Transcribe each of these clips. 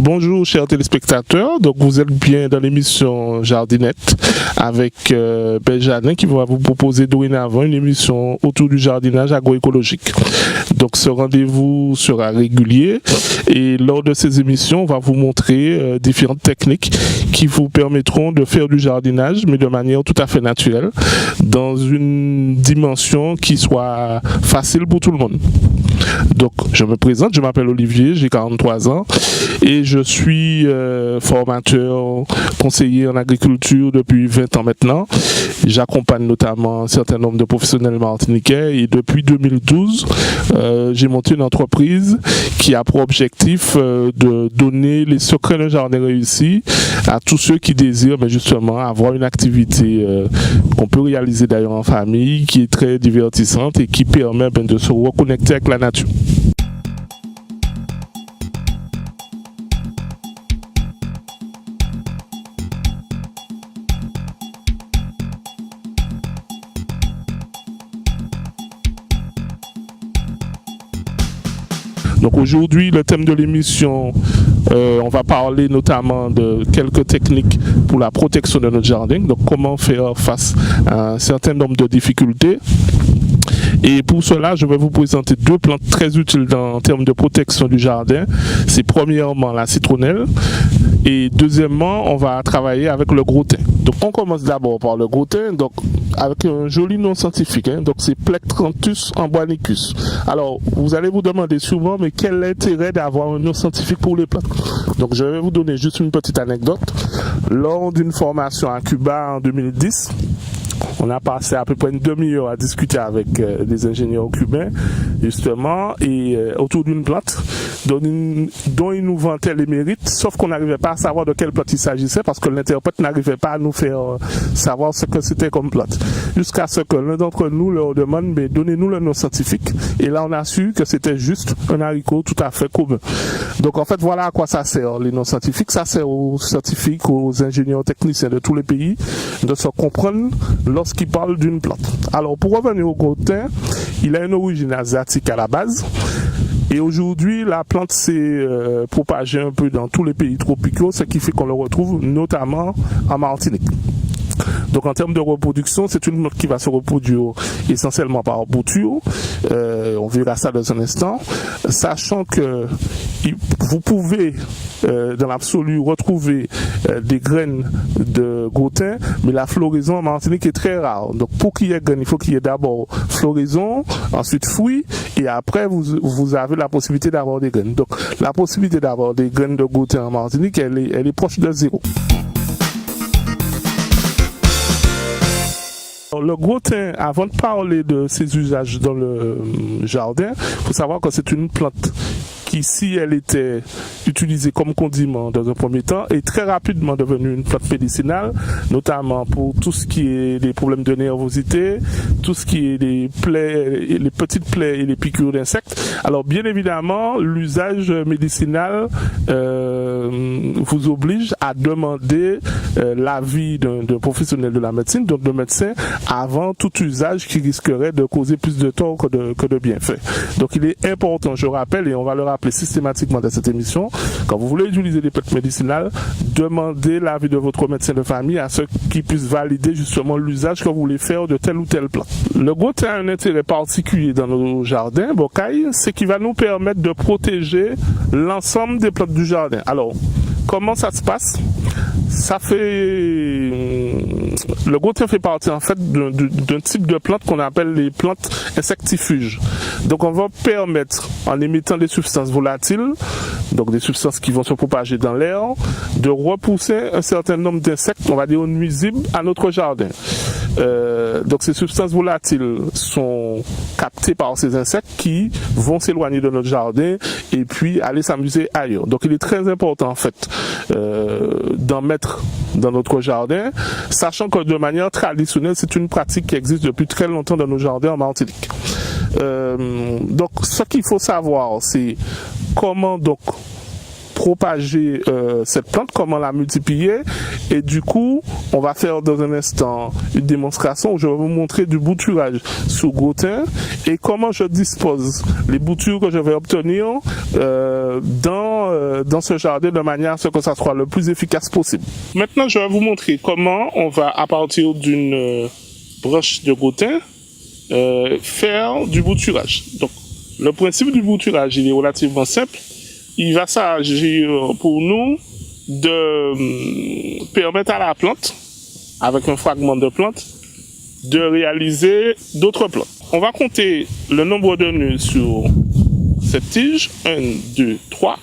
Bonjour chers téléspectateurs, donc vous êtes bien dans l'émission Jardinette avec Benjamin qui va vous proposer dorénavant une émission autour du jardinage agroécologique. Donc ce rendez-vous sera régulier et lors de ces émissions on va vous montrer différentes techniques qui vous permettront de faire du jardinage mais de manière tout à fait naturelle dans une dimension qui soit facile pour tout le monde. Donc je me présente, je m'appelle Olivier, j'ai 43 ans et je suis formateur, conseiller en agriculture depuis 20 ans maintenant. J'accompagne notamment un certain nombre de professionnels martiniquais et depuis 2012, j'ai monté une entreprise qui a pour objectif de donner les secrets d'un jardin réussi à tous ceux qui désirent justement avoir une activité qu'on peut réaliser d'ailleurs en famille, qui est très divertissante et qui permet de se reconnecter avec la nature. Donc aujourd'hui, le thème de l'émission, on va parler notamment de quelques techniques pour la protection de notre jardin. Donc comment faire face à un certain nombre de difficultés. Et pour cela, je vais vous présenter deux plantes très utiles en termes de protection du jardin. C'est premièrement la citronnelle et deuxièmement, on va travailler avec le gros thym. Donc on commence d'abord par le gros thym, donc avec un joli nom scientifique, donc c'est Plectranthus amboinicus. Alors vous allez vous demander souvent, mais quel est l'intérêt d'avoir un nom scientifique pour les plantes? Donc je vais vous donner juste une petite anecdote. Lors d'une formation à Cuba en 2010, on a passé à peu près une demi-heure à discuter avec des ingénieurs cubains, justement, et autour d'une plante dont ils nous vantaient les mérites, sauf qu'on n'arrivait pas à savoir de quelle plante il s'agissait parce que l'interprète n'arrivait pas à nous faire savoir ce que c'était comme plante. Jusqu'à ce que l'un d'entre nous leur demande, mais donnez-nous le nom scientifique. Et là, on a su que c'était juste un haricot tout à fait commun. Donc, en fait, voilà à quoi ça sert, les noms scientifiques. Ça sert aux scientifiques, aux ingénieurs techniciens de tous les pays de se comprendre lorsqu'ils parlent d'une plante. Alors, pour revenir au gros thym, il a une origine asiatique à la base. Et aujourd'hui, la plante s'est propagée un peu dans tous les pays tropicaux, ce qui fait qu'on le retrouve notamment en Martinique. Donc en termes de reproduction, c'est une plante qui va se reproduire essentiellement par bouture. On verra ça dans un instant. Sachant que vous pouvez dans l'absolu retrouver des graines de gros thym, mais la floraison en Martinique est très rare. Donc pour qu'il y ait graines, il faut qu'il y ait d'abord floraison, ensuite fruits, et après vous avez la possibilité d'avoir des graines. Donc la possibilité d'avoir des graines de gros thym en Martinique, elle est proche de zéro. Le gros thym, avant de parler de ses usages dans le jardin, il faut savoir que c'est une plante qui, si elle était utilisée comme condiment dans un premier temps, est très rapidement devenue une plante médicinale, notamment pour tout ce qui est des problèmes de nervosité, tout ce qui est des plaies, les petites plaies et les piqûres d'insectes. Alors bien évidemment, l'usage médicinal vous oblige à demander l'avis d'un professionnel de la médecine, donc de médecin, avant tout usage qui risquerait de causer plus de tort que de bienfaits. Donc il est important, je rappelle, et on va le rappeler systématiquement dans cette émission, quand vous voulez utiliser des plantes médicinales, demandez l'avis de votre médecin de famille à ce qui puisse valider justement l'usage que vous voulez faire de telle ou telle plante. Le gros thym a un intérêt particulier dans nos jardins, bocailles, c'est qu'il va nous permettre de protéger l'ensemble des plantes du jardin. Alors, comment ça se passe? Ça fait... Le gros thym fait partie en fait d'un type de plante qu'on appelle les plantes insectifuges. Donc on va permettre, en émettant des substances volatiles, donc des substances qui vont se propager dans l'air, de repousser un certain nombre d'insectes, on va dire nuisibles, à notre jardin. Donc ces substances volatiles sont captées par ces insectes qui vont s'éloigner de notre jardin et puis aller s'amuser ailleurs. Donc il est très important en fait d'en mettre dans notre jardin, sachant que de manière traditionnelle, c'est une pratique qui existe depuis très longtemps dans nos jardins en Martinique. Donc ce qu'il faut savoir, c'est comment donc propager cette plante, comment la multiplier. Et du coup, on va faire dans un instant une démonstration où je vais vous montrer du bouturage sous gros-thym et comment je dispose les boutures que je vais obtenir dans ce jardin de manière à ce que ça soit le plus efficace possible. Maintenant, je vais vous montrer comment on va, à partir d'une broche de gros-thym, faire du bouturage. Donc, le principe du bouturage, il est relativement simple. Il va s'agir pour nous de permettre à la plante, avec un fragment de plante, de réaliser d'autres plantes. On va compter le nombre de nœuds sur cette tige, 1, 2, 3,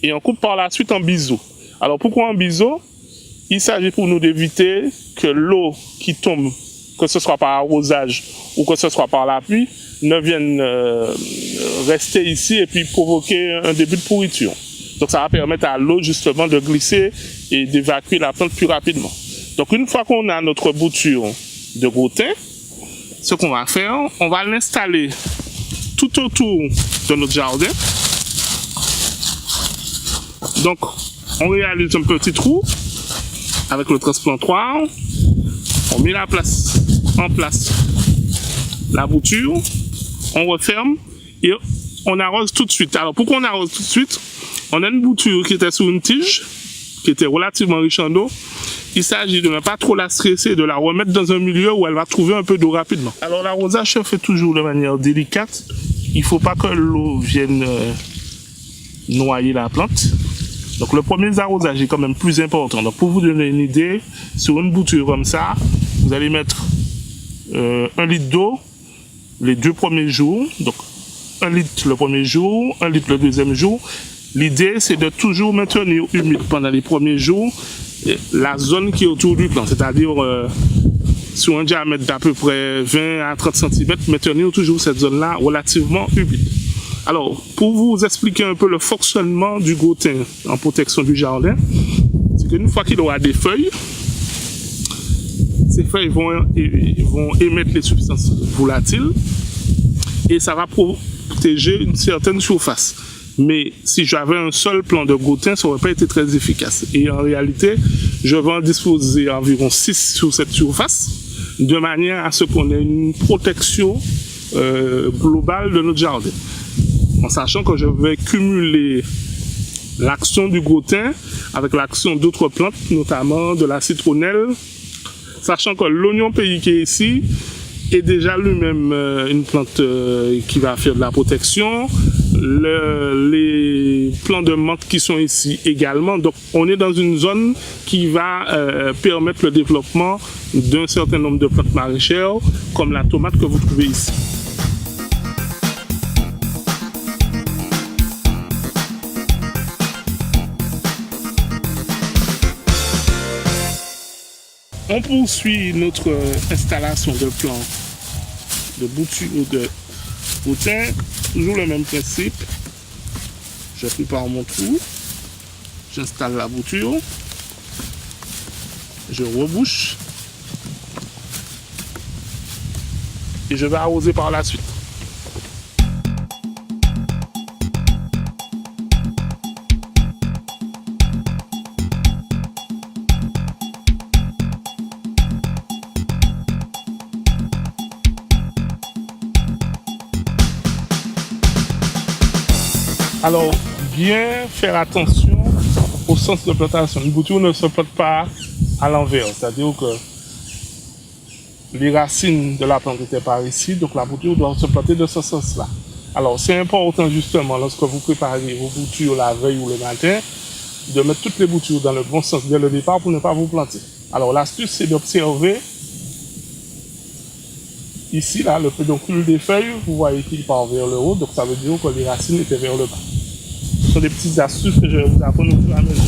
et on coupe par la suite en biseau. Alors pourquoi en biseau? Il s'agit pour nous d'éviter que l'eau qui tombe, que ce soit par arrosage ou que ce soit par la pluie, ne vienne rester ici et puis provoquer un début de pourriture. Donc ça va permettre à l'eau justement de glisser et d'évacuer la plante plus rapidement. Donc une fois qu'on a notre bouture de gros-thym, ce qu'on va faire, on va l'installer tout autour de notre jardin. Donc on réalise un petit trou avec le transplantoir, on met en place la bouture, on referme et on arrose tout de suite. Alors pourquoi on arrose tout de suite? On a une bouture qui était sur une tige, qui était relativement riche en eau. Il s'agit de ne pas trop la stresser, de la remettre dans un milieu où elle va trouver un peu d'eau rapidement. Alors l'arrosage se fait toujours de manière délicate. Il ne faut pas que l'eau vienne noyer la plante. Donc le premier arrosage est quand même plus important. Donc pour vous donner une idée, sur une bouture comme ça, vous allez mettre 1 litre d'eau les 2 premiers jours. Donc 1 litre le premier jour, 1 litre le deuxième jour. L'idée c'est de toujours maintenir humide pendant les premiers jours la zone qui est autour du plant, c'est-à-dire sur un diamètre d'à peu près 20 à 30 cm, maintenir toujours cette zone-là relativement humide. Alors, pour vous expliquer un peu le fonctionnement du gros-thym en protection du jardin, c'est qu'une fois qu'il aura des feuilles, ces feuilles vont émettre les substances volatiles et ça va protéger une certaine surface. Mais si j'avais un seul plant de gros-thym, ça n'aurait pas été très efficace. Et en réalité, je vais en disposer environ 6 sur cette surface, de manière à ce qu'on ait une protection globale de notre jardin. En sachant que je vais cumuler l'action du gros-thym avec l'action d'autres plantes, notamment de la citronnelle, sachant que l'oignon pays qui est ici est déjà lui-même une plante qui va faire de la protection. Les plants de menthe qui sont ici également. Donc on est dans une zone qui va permettre le développement d'un certain nombre de plantes maraîchères comme la tomate que vous trouvez ici. On poursuit notre installation de plants de bouture de gros-thym. Toujours le même principe. Je prépare mon trou. J'installe la bouture. Je rebouche. Et je vais arroser par la suite. Alors, bien faire attention au sens de plantation. Une bouture ne se plante pas à l'envers, c'est-à-dire que les racines de la plante étaient par ici, donc la bouture doit se planter de ce sens-là. Alors, c'est important justement, lorsque vous préparez vos boutures la veille ou le matin, de mettre toutes les boutures dans le bon sens dès le départ pour ne pas vous planter. Alors, l'astuce, c'est d'observer ici, là, le pédoncule des feuilles, vous voyez qu'il part vers le haut, donc ça veut dire que les racines étaient vers le bas. Ce sont des petites astuces que je vais vous apprendre au fur et à mesure.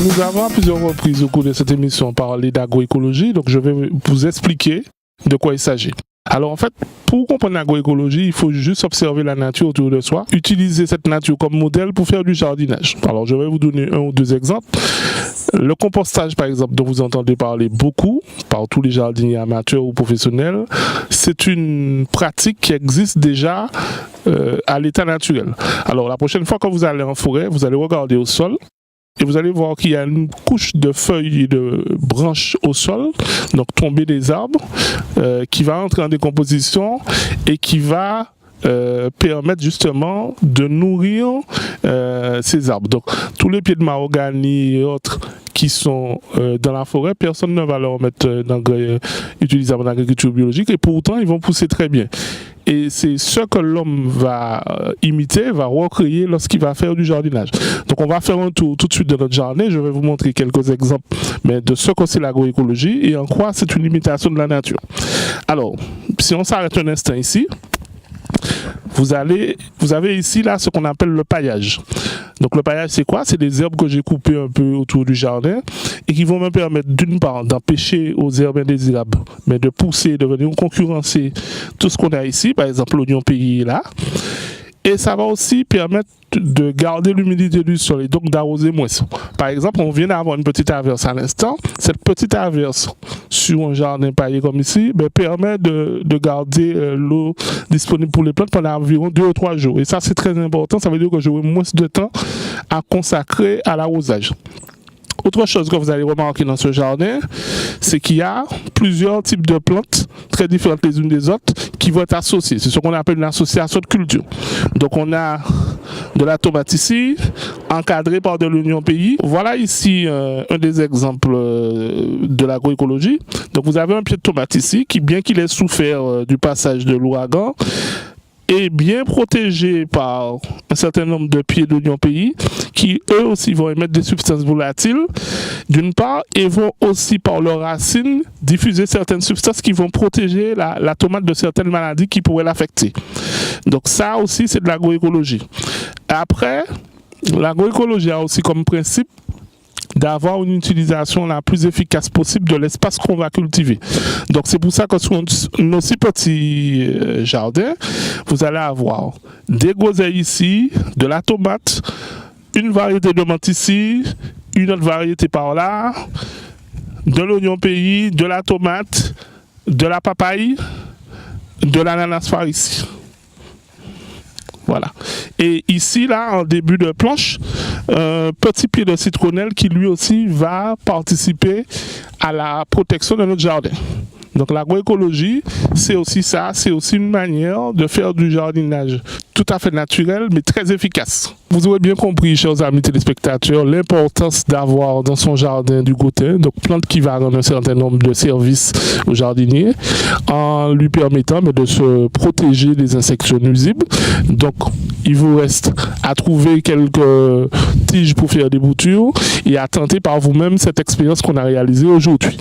Nous avons à plusieurs reprises au cours de cette émission parlé d'agroécologie, donc je vais vous expliquer de quoi il s'agit. Alors en fait, pour comprendre l'agroécologie, il faut juste observer la nature autour de soi, utiliser cette nature comme modèle pour faire du jardinage. Alors je vais vous donner un ou deux exemples. Le compostage, par exemple, dont vous entendez parler beaucoup par tous les jardiniers amateurs ou professionnels, c'est une pratique qui existe déjà à l'état naturel. Alors la prochaine fois que vous allez en forêt, vous allez regarder au sol et vous allez voir qu'il y a une couche de feuilles et de branches au sol, donc tombées des arbres, qui va entrer en décomposition et qui va permettre justement de nourrir ces arbres. Donc tous les pieds de mahogany et autres qui sont dans la forêt, personne ne va leur mettre d'engrais utilisables en agriculture biologique et pourtant ils vont pousser très bien. Et c'est ce que l'homme va imiter, va recréer lorsqu'il va faire du jardinage. Donc on va faire un tour tout de suite de notre jardin. Je vais vous montrer quelques exemples de ce que c'est l'agroécologie et en quoi c'est une imitation de la nature. Alors, si on s'arrête un instant ici, vous avez ici là ce qu'on appelle le paillage. Donc le paillage c'est quoi? C'est des herbes que j'ai coupées un peu autour du jardin et qui vont me permettre d'une part d'empêcher aux herbes indésirables mais de pousser, de venir concurrencer tout ce qu'on a ici, par exemple l'oignon pays là. Et ça va aussi permettre de garder l'humidité du sol et donc d'arroser moins. Par exemple, on vient d'avoir une petite averse à l'instant. Cette petite averse sur un jardin paillé comme ici permet de garder l'eau disponible pour les plantes pendant environ 2 ou 3 jours. Et ça, c'est très important. Ça veut dire que j'aurai moins de temps à consacrer à l'arrosage. Autre chose que vous allez remarquer dans ce jardin, c'est qu'il y a plusieurs types de plantes, très différentes les unes des autres, qui vont être associées. C'est ce qu'on appelle une association de culture. Donc on a de la tomate ici, encadrée par de l'oignon pays. Voilà ici un des exemples de l'agroécologie. Donc vous avez un pied de tomate ici, qui bien qu'il ait souffert du passage de l'ouragan, est bien protégé par un certain nombre de pieds d'oignon pays qui eux aussi vont émettre des substances volatiles d'une part et vont aussi par leurs racines diffuser certaines substances qui vont protéger la tomate de certaines maladies qui pourraient l'affecter. Donc ça aussi c'est de l'agroécologie. Après, l'agroécologie a aussi comme principe d'avoir une utilisation la plus efficace possible de l'espace qu'on va cultiver. Donc c'est pour ça que sur nos si petits jardins, vous allez avoir des groseilles ici, de la tomate, une variété de menthe ici, une autre variété par là, de l'oignon pays, de la tomate, de la papaye, de l'ananas par ici. Voilà. Et ici, là, en début de planche, un petit pied de citronnelle qui lui aussi va participer à la protection de notre jardin. Donc l'agroécologie, c'est aussi ça, c'est aussi une manière de faire du jardinage tout à fait naturel, mais très efficace. Vous aurez bien compris, chers amis téléspectateurs, l'importance d'avoir dans son jardin du gotin, donc plante qui va rendre un certain nombre de services au jardinier, en lui permettant de se protéger des insectes nuisibles. Donc, il vous reste à trouver quelques tiges pour faire des boutures et à tenter par vous-même cette expérience qu'on a réalisée aujourd'hui.